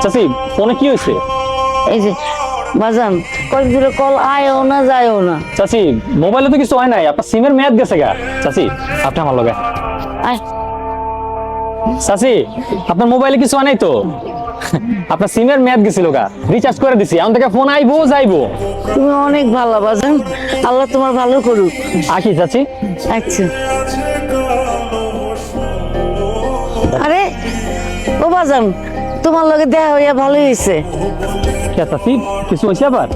চাচি ফোনে কি হয়েছে? এই যে বাজান, কয়েক দূরে কল আয়ও না যায়ও না। চাচি মোবাইলে তো কিছু হয় নাই, আপনার সিমের মেয়াদ গেছে গা। চাচি আপনি আমার লগে আয়, চাচি আপনার মোবাইলে কিছু হয় নাই তো? আপনার সিমের মেয়াদ গেছিল গা, রিচার্জ করে দিছি, এখন থেকে ফোন আইবো যাইবো। তুমি অনেক ভালো বাজান, আল্লাহ তোমার ভালো করুক। আকি চাচি। আচ্ছা। আরে ও বাজান, তোমার লগে দেখা হইয়া ভালো হয়েছে। কে চাচি কিছু হয়েছে আবার?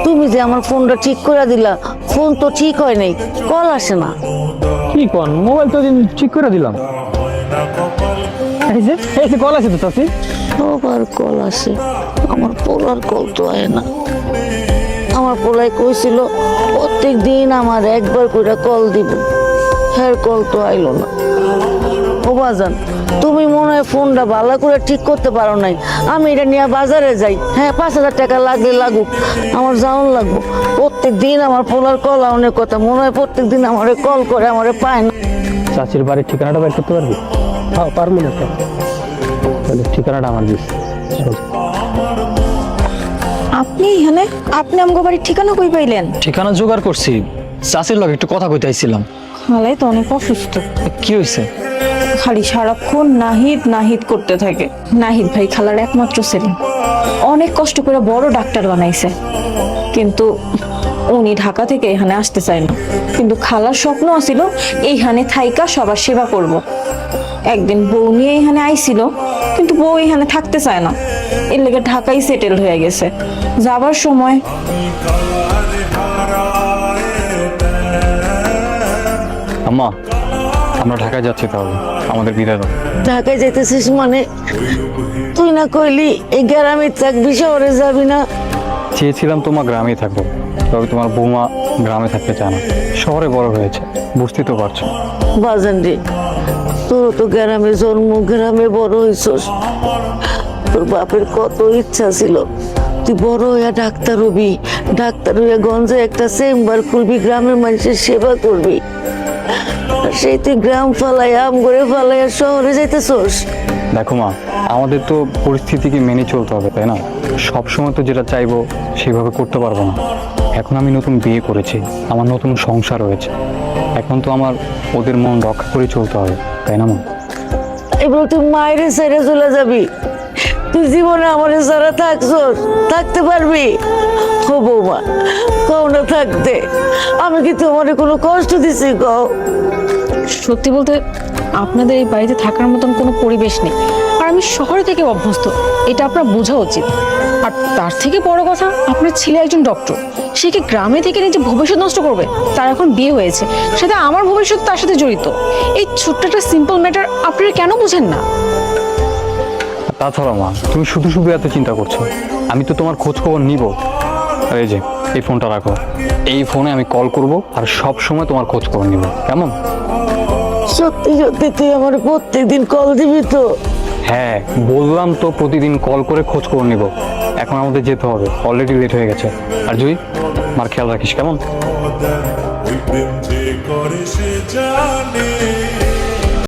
তুমি যে আমার ফোনটা ঠিক করে দিলা, ফোন তো ঠিক হয় নাই, কল আসে না। কি কোন? মোবাইল তো ঠিক করে দিলাম। এই যে কল আছে তো চাচি। সবার কল আসে, আমার পোলার কল তো হয় না। আমার পোলাই কইছিল প্রত্যেক দিন আমার একবার করে কল দিব, হ্যাঁ কল তো আইলো না। ও বাজান, তুমি মনে হয় ফোনটা ভালো করে ঠিক করতে পারো নাই। আমি এটা নিয়ে বাজারে যাই, হ্যাঁ 5,000 টাকা লাগলে লাগুক, আমার যাওয়ার লাগবো। প্রত্যেক দিন আমার পোলার কল অনেক কথা, মনে হয় প্রত্যেক দিন আমারে কল করে, আমারে পায় না। চাচির বাড়ির ঠিকানাটা বের করতে পারবি? হ্যাঁ পারবো না তো। তাহলে ঠিকানাটা আমার দিস। আপনি এখানে? আপনি আমগো বাড়ির ঠিকানা কই পাইলেন? ঠিকানা জোগাড় করছি, চাচির লগে একটু কথা কইতে আইছিলাম। খালাই তো অনেক অসুস্থ, কি হয়েছে? খালি সারাক্ষণ নাহিদ নাহিদ করতে থাকে। নাহিদ ভাই খালার একমাত্র ছেলে, অনেক কষ্ট করে বড় ডাক্তার বানাইছে, কিন্তু উনি ঢাকা থেকে এখানে আসতে চায় না। কিন্তু খালার স্বপ্ন আছিল এইখানে থাইকা সবার সেবা করব। একদিন বউ নিয়ে এখানে আইছিল, কিন্তু বউ এখানে থাকতে চায় না, এর লেগে ঢাকাই সেটেল হয়ে গেছে। যাবার সময় আম্মা আমরা ঢাকায় যাচ্ছি, তাহলে আমাদের বিদায় দাও। ঢাকায় যেতেছিস মানে? তুই না কইলি এই গ্রামে থাকবি, শহরে যাবি না? চেয়েছিলাম তোমার গ্রামেই থাকবো, তবে তোমার বৌমা গ্রামে থাকতে চায় না, শহরে বড় হয়েছে, বুঝতেই তো পারছো। বাজান রে, তোর তো গ্রামে জন্ম, গ্রামে বড় হইছস। তোর বাপের কত ইচ্ছা ছিল তুই বড় হইয়া ডাক্তার হবি, ডাক্তার হইয়া গঞ্জে একটা চেম্বার খুলবি, গ্রামের মানুষের সেবা করবি। আর সেই তুই গ্রাম ফালাইয়া, আম করে ফালাইয়া শহরে যাইতেছস। দেখো মা, আমাদের তো পরিস্থিতিকে মেনে চলতে হবে, তাই না? সবসময় তো যেটা চাইবো সেভাবে করতে পারবো না। এখন আমি নতুন বিয়ে করেছি, আমার নতুন সংসার হয়েছে, এখন তো আমার ওদের মন রক্ষা করে চলতে হবে, তাই না মা? এবার তুই মায়ের ছেড়ে চলে যাবি? তুই জীবনে আমার ছাড়া থাকছস, থাকতে পারবি? ও বৌমা, কও না থাকতে। আমি কি তোমার কোনো কষ্ট দিছি? কও। সত্যি বলতে আপনাদের এই বাড়িতে থাকার মতন কোনো পরিবেশ নেই, আর আমি শহরে থেকে অভ্যস্ত, এটা আপনার বোঝা উচিত। আর তার থেকে বড় কথা, আপনার ছেলে একজন ডক্টর, সে কি গ্রামে থেকে নিজে ভবিষ্যৎ নষ্ট করবে? তার এখন বিয়ে হয়েছে, সেটা আমার ভবিষ্যৎ তার সাথে জড়িত। এই ছোট্ট একটা সিম্পল ম্যাটার আপনারা কেন বুঝেন না? তাছাড়া মা, তুমি শুধু শুধু এত চিন্তা করছো, আমি তো তোমার খোঁজ খবর নিব। আর এই যে এই ফোনটা রাখো, এই ফোনে আমি কল করব আর সব সময় তোমার খোঁজ খবর নিব, কেমন? সত্যি সত্যি তুই আমার প্রত্যেকদিন কল দিবি তো? হ্যাঁ বললাম তো, প্রতিদিন কল করে খোঁজ খবর নিব। এখন আমাদের যেতে হবে, অলরেডি লেট হয়ে গেছে। আর জুই, মার খেয়াল রাখিস, কেমন? করে সে জানে